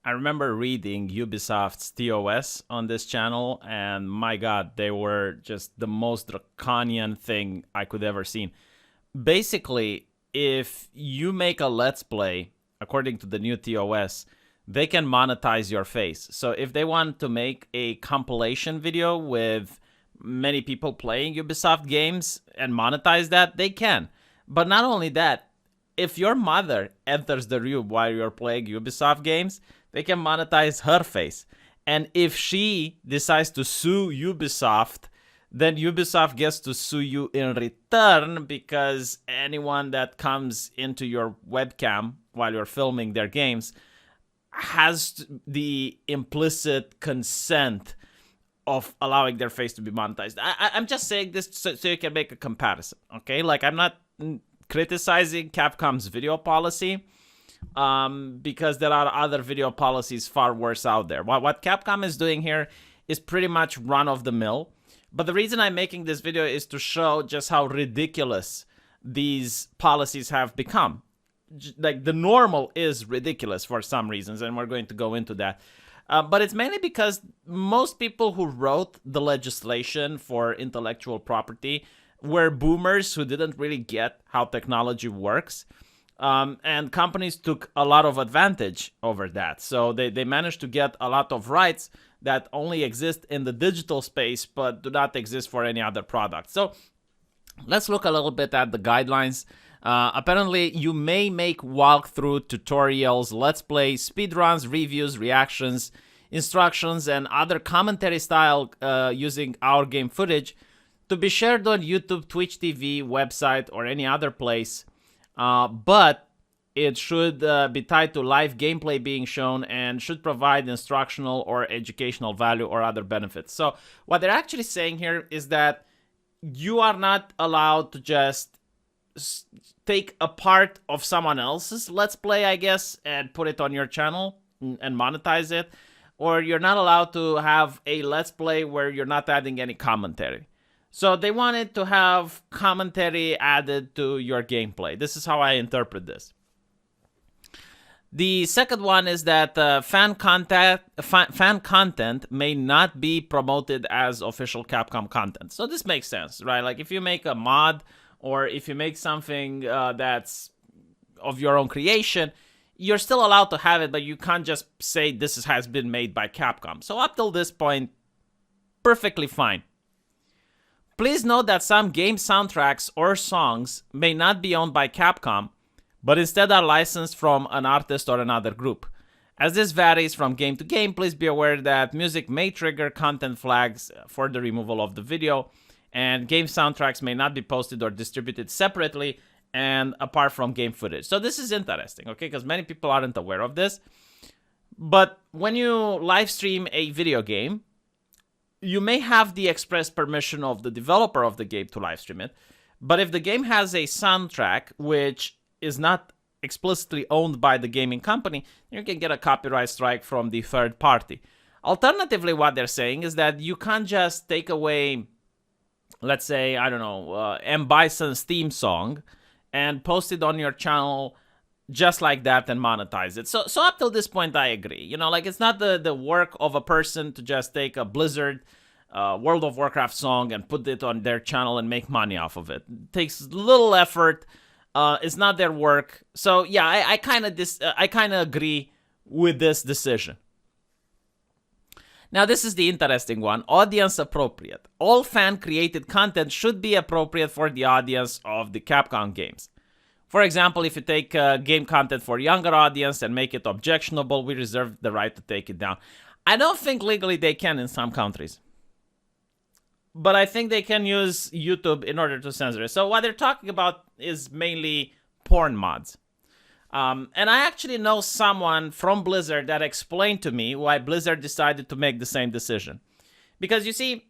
I remember reading Ubisoft's TOS on this channel, and my God, they were just the most draconian thing I could ever seen. Basically, if you make a Let's Play, according to the new TOS, they can monetize your face. So if they want to make a compilation video with many people playing Ubisoft games and monetize that, they can. But not only that, if your mother enters the room while you're playing Ubisoft games, they can monetize her face. And if she decides to sue Ubisoft, then Ubisoft gets to sue you in return, because anyone that comes into your webcam while you're filming their games has the implicit consent of allowing their face to be monetized. I'm just saying this so you can make a comparison, okay? Like, I'm not criticizing Capcom's video policy, because there are other video policies far worse out there. What Capcom is doing here is pretty much run-of-the-mill. But the reason I'm making this video is to show just how ridiculous these policies have become. Like, the normal is ridiculous for some reasons, and we're going to go into that. But it's mainly because most people who wrote the legislation for intellectual property were boomers who didn't really get how technology works. And companies took a lot of advantage over that. So they managed to get a lot of rights that only exist in the digital space but do not exist for any other product. So let's look a little bit at the guidelines. Apparently, you may make walkthrough, tutorials, let's play, speedruns, reviews, reactions, instructions, and other commentary style using our game footage to be shared on YouTube, Twitch TV, website, or any other place. But it should be tied to live gameplay being shown and should provide instructional or educational value or other benefits. So what they're actually saying here is that you are not allowed to just take a part of someone else's Let's Play, I guess, and put it on your channel and monetize it. Or you're not allowed to have a Let's Play where you're not adding any commentary. So they wanted to have commentary added to your gameplay. This is how I interpret this. The second one is that fan content may not be promoted as official Capcom content. So this makes sense, right? Like, if you make a mod or if you make something that's of your own creation, you're still allowed to have it, but you can't just say this has been made by Capcom. So up till this point, perfectly fine. Please note that some game soundtracks or songs may not be owned by Capcom, but instead are licensed from an artist or another group. As this varies from game to game, please be aware that music may trigger content flags for the removal of the video, and game soundtracks may not be posted or distributed separately and apart from game footage. So this is interesting, okay, because many people aren't aware of this. But when you live stream a video game, you may have the express permission of the developer of the game to live stream it. But if the game has a soundtrack which is not explicitly owned by the gaming company, you can get a copyright strike from the third party. Alternatively, what they're saying is that you can't just take away, let's say, I don't know, M. Bison's theme song and post it on your channel just like that and monetize it. So up till this point, I agree. You know, like, it's not the work of a person to just take a Blizzard World of Warcraft song and put it on their channel and make money off of it. It takes little effort. It's not their work. So yeah, I kind of agree with this decision. Now, this is the interesting one. Audience appropriate. All fan-created content should be appropriate for the audience of the Capcom games. For example, if you take game content for younger audience and make it objectionable, we reserve the right to take it down. I don't think legally they can in some countries. But I think they can use YouTube in order to censor it. So what they're talking about is mainly porn mods. And I actually know someone from Blizzard that explained to me why Blizzard decided to make the same decision. Because you see,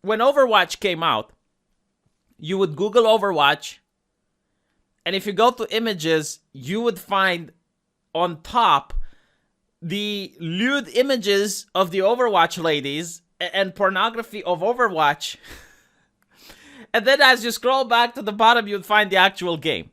when Overwatch came out, you would Google Overwatch, and if you go to images, you would find on top the lewd images of the Overwatch ladies and pornography of Overwatch. And then as you scroll back to the bottom, you'd find the actual game.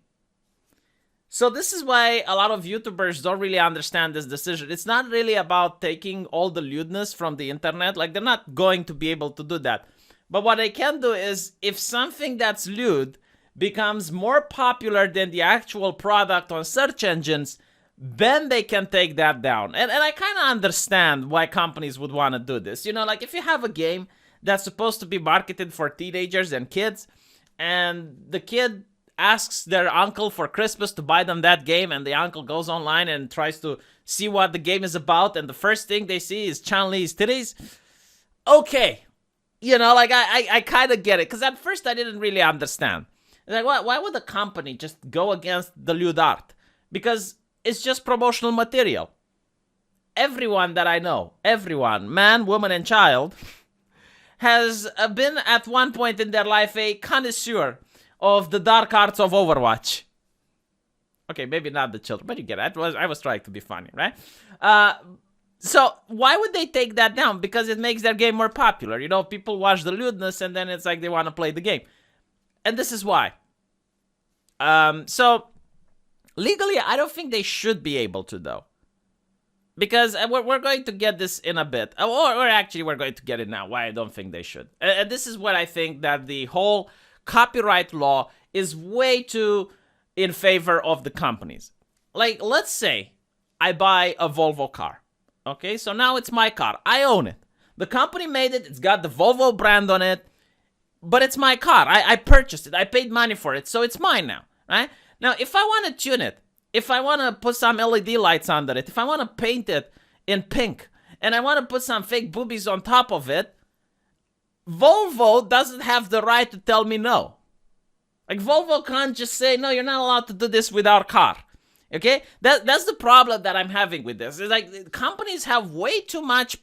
So this is why a lot of YouTubers don't really understand this decision. It's not really about taking all the lewdness from the internet. Like, they're not going to be able to do that. But what they can do is, if something that's lewd becomes more popular than the actual product on search engines, then they can take that down. And I kind of understand why companies would want to do this. You know, like, if you have a game that's supposed to be marketed for teenagers and kids, and the kid asks their uncle for Christmas to buy them that game, and the uncle goes online and tries to see what the game is about, and the first thing they see is Chun-Li's titties. Okay. You know, like, I kind of get it, because at first I didn't really understand. Like, why would a company just go against the lewd art? Because it's just promotional material. Everyone that I know, everyone, man, woman, and child, has been at one point in their life a connoisseur of the dark arts of Overwatch. Okay, maybe not the children, but you get it. I was trying to be funny, right? So why would they take that down? Because it makes their game more popular. You know, people watch the lewdness and then it's like they want to play the game. And this is why. So legally, I don't think they should be able to, though. Because we're going to get this in a bit. Or actually, we're going to get it now, why I don't think they should. And this is what I think, that the whole copyright law is way too in favor of the companies. Like, let's say I buy a Volvo car. Okay, so now it's my car. I own it. The company made it. It's got the Volvo brand on it. But it's my car. I purchased it. I paid money for it. So it's mine now, right? Now, if I want to tune it, if I want to put some LED lights under it, if I want to paint it in pink, and I want to put some fake boobies on top of it, Volvo doesn't have the right to tell me no. Like, Volvo can't just say, no, you're not allowed to do this with our car. Okay? That's the problem that I'm having with this. It's like, companies have way too much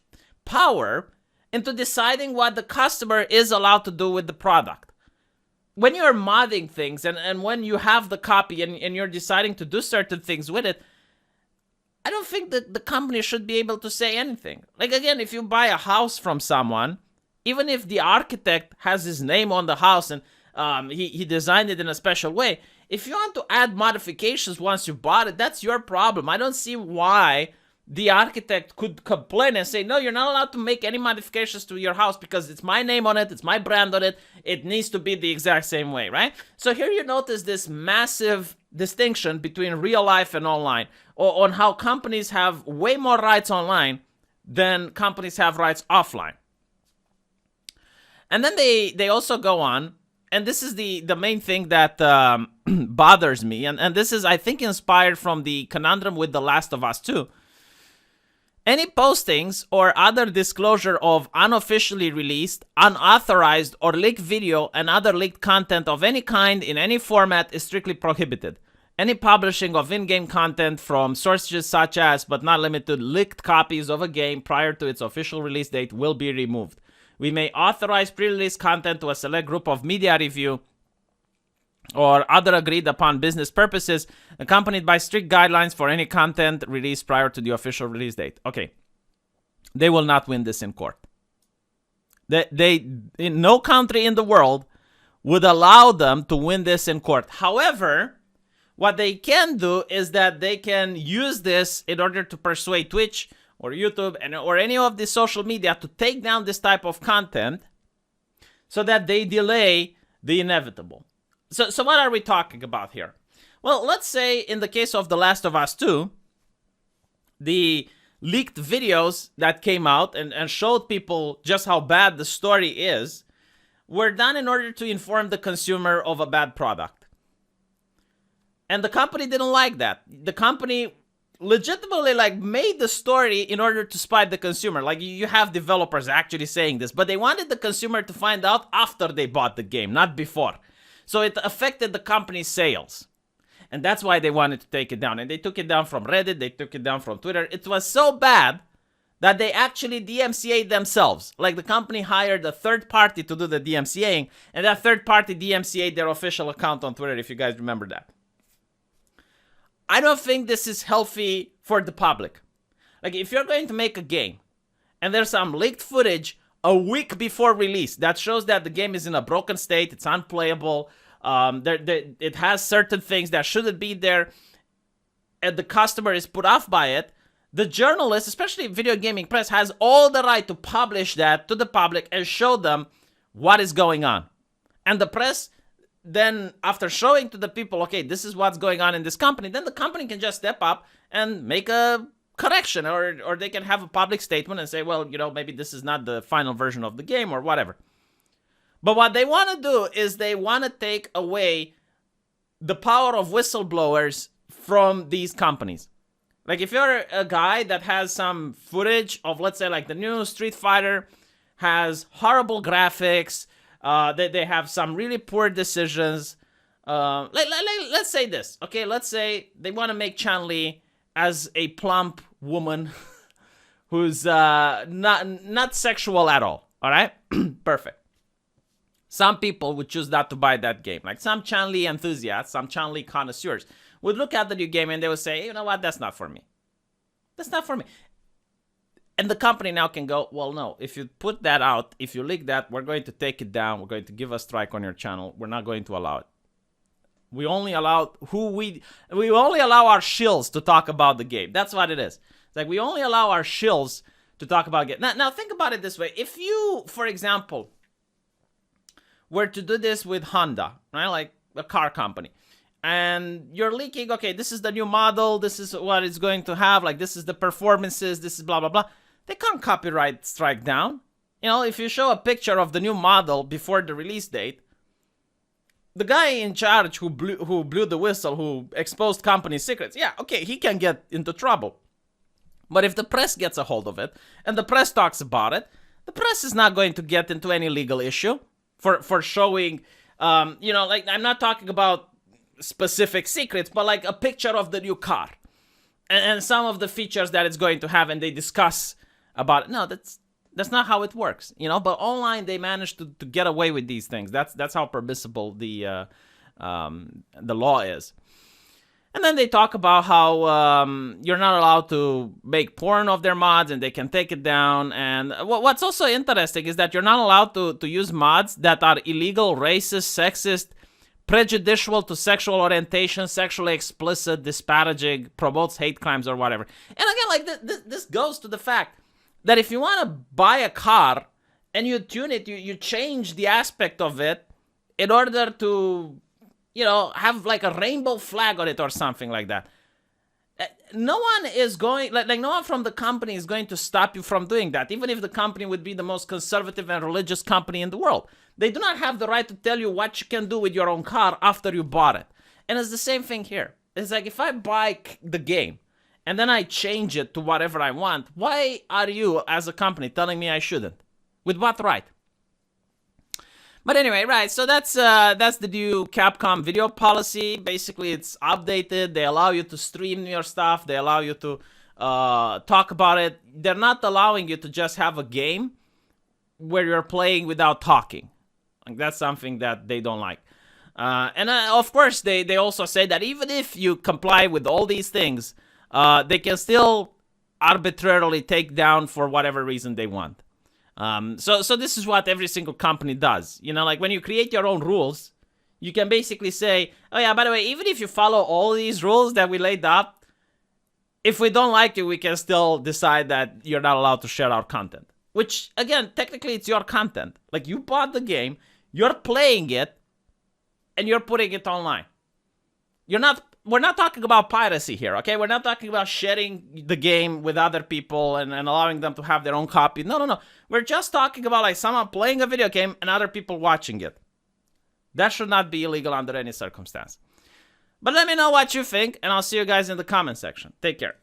power into deciding what the customer is allowed to do with the product. When you're modding things and when you have the copy and you're deciding to do certain things with it, I don't think that the company should be able to say anything. Like, again, if you buy a house from someone, even if the architect has his name on the house and he designed it in a special way, if you want to add modifications once you bought it, that's your problem. I don't see why the architect could complain and say, no, you're not allowed to make any modifications to your house because it's my name on it, it's my brand on it, it needs to be the exact same way, right? So here you notice this massive distinction between real life and online, or on how companies have way more rights online than companies have rights offline. And then they also go on, and this is the main thing that bothers me, and this is, I think, inspired from the conundrum with The Last of Us 2. Any postings or other disclosure of unofficially released, unauthorized, or leaked video and other leaked content of any kind in any format is strictly prohibited. Any publishing of in-game content from sources such as, but not limited to, leaked copies of a game prior to its official release date will be removed. We may authorize pre-release content to a select group of media review or other agreed upon business purposes, accompanied by strict guidelines for any content released prior to the official release date. Okay. They will not win this in court. They in no country in the world would allow them to win this in court. However, what they can do is that they can use this in order to persuade Twitch or YouTube or any of the social media to take down this type of content so that they delay the inevitable. So what are we talking about here? Well, let's say in the case of The Last of Us 2, the leaked videos that came out and showed people just how bad the story is were done in order to inform the consumer of a bad product. And the company didn't like that. The company legitimately made the story in order to spite the consumer. Like, you have developers actually saying this, but they wanted the consumer to find out after they bought the game, not before. So it affected the company's sales. And that's why they wanted to take it down. And they took it down from Reddit. They took it down from Twitter. It was so bad that they actually DMCA'd themselves. Like, the company hired a third party to do the DMCAing. And that third party DMCA'd their official account on Twitter, if you guys remember that. I don't think this is healthy for the public. Like, if you're going to make a game and there's some leaked footage a week before release that shows that the game is in a broken state, it's unplayable, it has certain things that shouldn't be there, and the customer is put off by it, the journalist, especially video gaming press, has all the right to publish that to the public and show them what is going on. And the press then, after showing to the people, okay, this is what's going on in this company, then the company can just step up and make a correction, or they can have a public statement and say, well, you know, maybe this is not the final version of the game or whatever. But what they want to do is they want to take away the power of whistleblowers from these companies. Like, if you're a guy that has some footage of, let's say, like the new Street Fighter has horrible graphics, they have some really poor decisions. Let's say this, okay? Let's say they want to make Chun-Li as a plump woman who's not sexual at all right? Perfect. Some people would choose not to buy that game. Like some Chun-Li enthusiasts, some Chun-Li connoisseurs would look at the new game and they would say, you know what, that's not for me. That's not for me. And the company now can go, well, no, if you put that out, if you leak that, we're going to take it down. We're going to give a strike on your channel. We're not going to allow it. We only allow we only allow our shills to talk about the game. That's what it is. It's like we only allow our shills to talk about it. Now think about it this way. If you, for example, were to do this with Honda, right? Like a car company, and you're leaking, okay, this is the new model, this is what it's going to have, like this is the performances, this is blah, blah, blah. They can't copyright strike down. You know, if you show a picture of the new model before the release date, the guy in charge who blew the whistle, who exposed company secrets, yeah, okay, he can get into trouble. But if the press gets a hold of it, and the press talks about it, the press is not going to get into any legal issue for showing, you know, like, I'm not talking about specific secrets, but like a picture of the new car and some of the features that it's going to have, and they discuss about it. No, that's not how it works, you know. But online, they managed to get away with these things. That's how permissible the law is. And then they talk about how you're not allowed to make porn of their mods, and they can take it down. And what's also interesting is that you're not allowed to use mods that are illegal, racist, sexist, prejudicial to sexual orientation, sexually explicit, disparaging, promotes hate crimes, or whatever. And again, like this goes to the fact that if you want to buy a car and you tune it, you change the aspect of it in order to, you know, have like a rainbow flag on it or something like that. No one is going, like no one from the company is going to stop you from doing that, even if the company would be the most conservative and religious company in the world. They do not have the right to tell you what you can do with your own car after you bought it. And it's the same thing here. It's like, if I buy the game and then I change it to whatever I want, why are you, as a company, telling me I shouldn't? With what right? But anyway, right, so that's the new Capcom video policy. Basically, it's updated. They allow you to stream your stuff. They allow you to talk about it. They're not allowing you to just have a game where you're playing without talking. Like, that's something that they don't like. And of course, they also say that even if you comply with all these things, they can still arbitrarily take down for whatever reason they want. So this is what every single company does. You know, like when you create your own rules, you can basically say, oh yeah, by the way, even if you follow all these rules that we laid up, if we don't like you, we can still decide that you're not allowed to share our content. Which, again, technically it's your content. Like, you bought the game, you're playing it, and you're putting it online. We're not talking about piracy here, okay? We're not talking about sharing the game with other people and allowing them to have their own copy. No. We're just talking about like someone playing a video game and other people watching it. That should not be illegal under any circumstance. But let me know what you think, and I'll see you guys in the comment section. Take care.